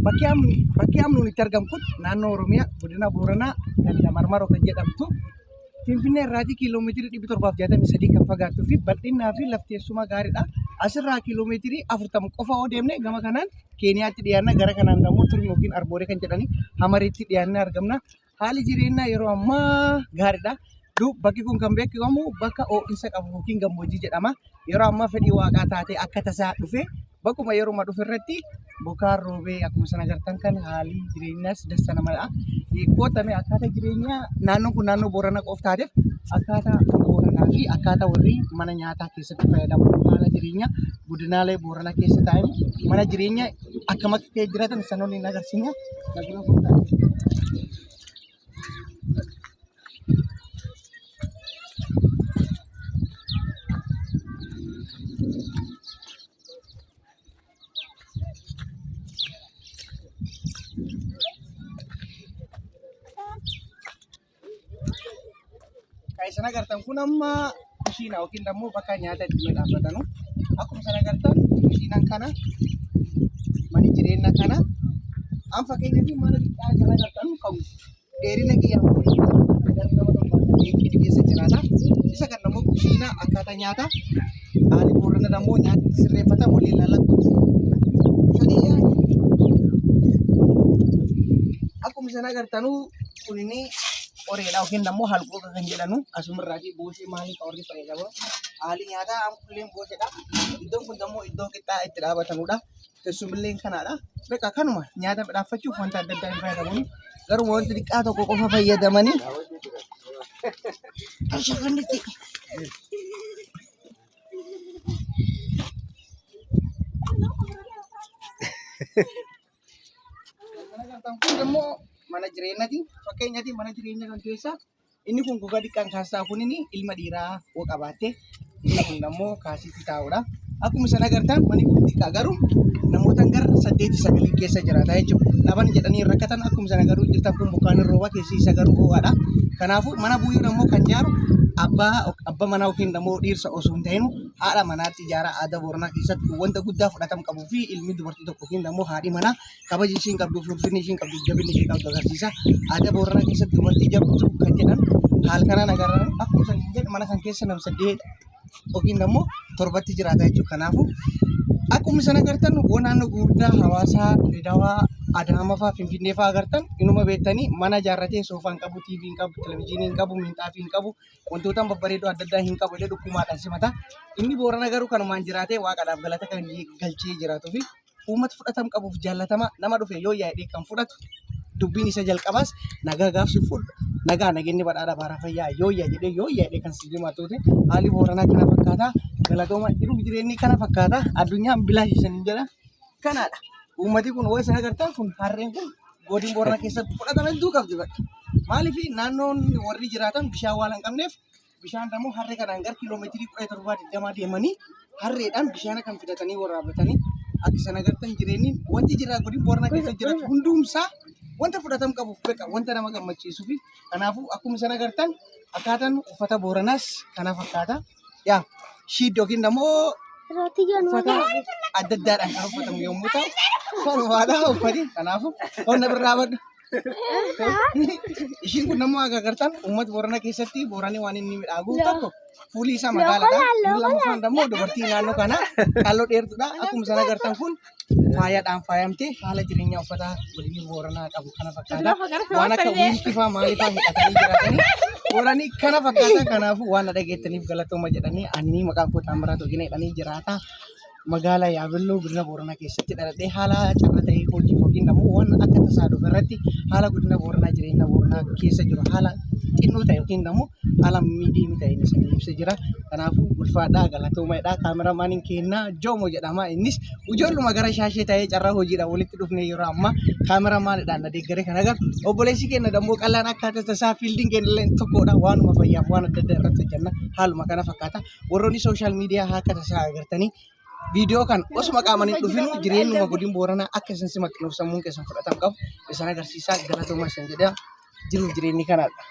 bakki amnuun itti argamu kun naannoo Oromiyaa godina Booranaa ganda Marmaroo kan jedhamtu Finfinnee irraatii kiiloomeetirii 763 kan fagaattuu fi bal'inaa fi lafteessuma gaariidha. Asirraa kiiloomeetirii 40 qofa yoo deemne gama kanaan Keeniyaatti dhiyaanna gara kanaan immoo Turii yookiin Arbooree kan jedhani Hamariitti dhiyaannee argamna. Haalli jireenyaa yeroo ammaa gaariidha. Bakki kun kan beekamu bakka ho'iinsa qabu yookiin gammoojjii jedhama. Yeroo ammaa fedhii waaqaa taatee akka tasaa dhufe bakkuma yeroo dhufe irratti bokaan roobee akkuma sana agartan kan haalli jireenyaas dassa namadha. Qootame akkaataa jireenyaa naannoon kun naannoo Booranaa qofa taateef akkaataa Booranaa fi akkaataa warri mana nyaataa keessatti fayyadamu haala jireenyaa godinaalee Booranaa keessa taa'ee mana jireenyaa akkamitti jiraatan sanoonni hin agarsiisne. Sana agartan kun amma kushiina yookiin immoo bakka nyaata itti midhaafatanu. Akkuma sana agartan kushiinaan kana mana jireenyaa kana an fakkeenyaaf mana xiqqaa sana agartan qabu dheerina kiyyaa keessa jiraata. Isa kan immoo kushiina akkaataa nyaata haalli Booranaa immoo nyaata sirreeffata waliin lallaqatu. Akkuma sana agartanu kunini Oreedha yookiin immoo halqooqa kan jedhanu asumarraatii boosee maalii qabarri fayyadamu haalli nyaataa amkulleen booseedha. Iddoon kun immoo iddoo qixxaa itti dhaabatanudha. Teessumilleen kanaadha. Beekaa kanuma nyaata midhaafachuuf wanta adda addaa hin fayyadaman garuu wanti xiqqaa tokko qofa fayyadamanii shafannitti. Kun immoo mana jireenyaati. Fakkeenyaatti mana jireenyaa kan keessa inni kun gogaa xiqqaan kaasaa kunini ilma dhiiraa hoo qabaatte inni kun immoo kaasitti taa'udha. Akkuma sana agartan manni kun xiqqaa garuu namoota gara 8-9 keessa jiraata jechuudha. Dhaban jedhanii rakkatan akkuma sana garuu jirtan kun bukaan rooba keessi isa garuu ho'aadha. Kanaafuu mana buuyyoon immoo kan ijaaru abbaa manaa yookiin immoo dhiirsa osoo hin ta'in haadha manaatti ijaaraa aadaa Booranaa keessatti wanta guddaa fudhatama qabuu fi ilmi dubartii tokko yookiin immoo haadhi manaa kabaja ishiin qabdu ulfinni ishiin qabdu jabinni ishee qabdu agarsiisa. Aadaa Booranaa keessatti dubartii jabdu kan jedhan haal kanaan agarran akkuma sana jedhu mana kan keessa nama 8 yookiin immoo 7 jiraata jechuudha. Kanaafuu akkuma sana agartan naannoo guddaa Hawaasaa, Dirreedawaa, Adaamaa fa'aa Finfinnee fa'aa agartan inuma beektanii mana ijaarratee soofaan qabu, TV hin qabu, televezyiinii hin qabu, minxaafii hin qabu, wantoota babbareedoo adda addaa hin qabu jedhee dhukkumaadhaan simata. Inni Booranaa garuu kanumaan jiraatee waaqadhaaf galata kan galchee jiraatuu fi uummata fudhatama qabuuf jaallatama nama dhufe yoo yaadee kan fudhatu dubbiin isa jalqabaas nagaa gaafsi fuudha. Nagaa nageenyi badhaadha baara fayyaa yoo yaadee kan si himatuute haalli Booranaa kana fakkaata. Galatooma jiruuf jireenyi kana fakkaata. Addunyaan bilaashisan hin jedha. Kanaadha. Uummati kun waan isin agartan kun harreen kun godina Booranaa keessatti fudhatama hedduu qabdi bakka. Maaliif naannoon warri jiraatan bishaan waan hin qabneef bishaan immoo harree kanaan gara kiiloomeetirii 17-20 deemanii harreedhaan bishaan kan fidatanii waraabbatanii akka isin agartan jireenyi wanti jira godina Booranaa keessa jiraatu hundumsaa wanta fudhatama qabuuf beeka wanta nama gammachiisuu fi kanaafuu akkuma isin agartan akkaataan uffata Booranaas kana fakkaata. Yaa shiid yookiin immoo uffata adda addaadhaan kan uffatamu yommuu ta'u kanumaadha uffati. Kanaafuu qonna birraa badda. Ishiin kun namoo agartan uummata Booranaa keessatti Booranni waan inni midhaagu tokko fuulli isaa magaalaadha. Inni lammaffaan immoo dubartii naannoo kana qalloo dheertuudha. Akkuma sana agartan kun faayaadhaan faayamtee haala jireenyaa uffata godina Booranaa qabu kana fakkaata. Waan akka wiilkii fa'aa maalii fa'aa hidhatanii jiraatanii Booranni kana fakkaata. Kanaafuu waan dhageettaniif galatooma jedhanii ani maqaan koo Taamiraat Oginaa jedhanii jiraata. Magaalaa Yaabelloo godina Booranaa keessatti dhaladhee haala carra ta'ee hojii yookiin immoo waan akka tasaa dhufe irratti haala godina Booranaa jireenya Booranaa keessa jiru haala xinnoo ta'e yookiin immoo haala miidiyamii ta'een isin ibsa jira. Kanaafuu ulfaadhaa galatoomaadhaa kaameraamaaniin kennaa Joomo jedhama. Innis ijoolluma gara shaashee ta'ee carraa hojiidhaan walitti dhufnee yeroo ammaa kaameraamaaniidhaan adeeggaree kan agarru. Obboleessi keenya dammoo qallaan akkaataa tasaa fiildiin keenya illee tokkodha. Waanuma fayyaaf waan adda addaa irratti hojjenna. Haaluma kana fakkaata. Warroonni sooshaal miidiyaa akka tasaa agartanii Video kan osuma qaamanii dhufinu jireenyuma godina Booranaa akka isin simattuuf sammuun keessan fudhatama qabu isin agarsiisaa galatooma isin jedha jiruuf jireenyi kanaadha.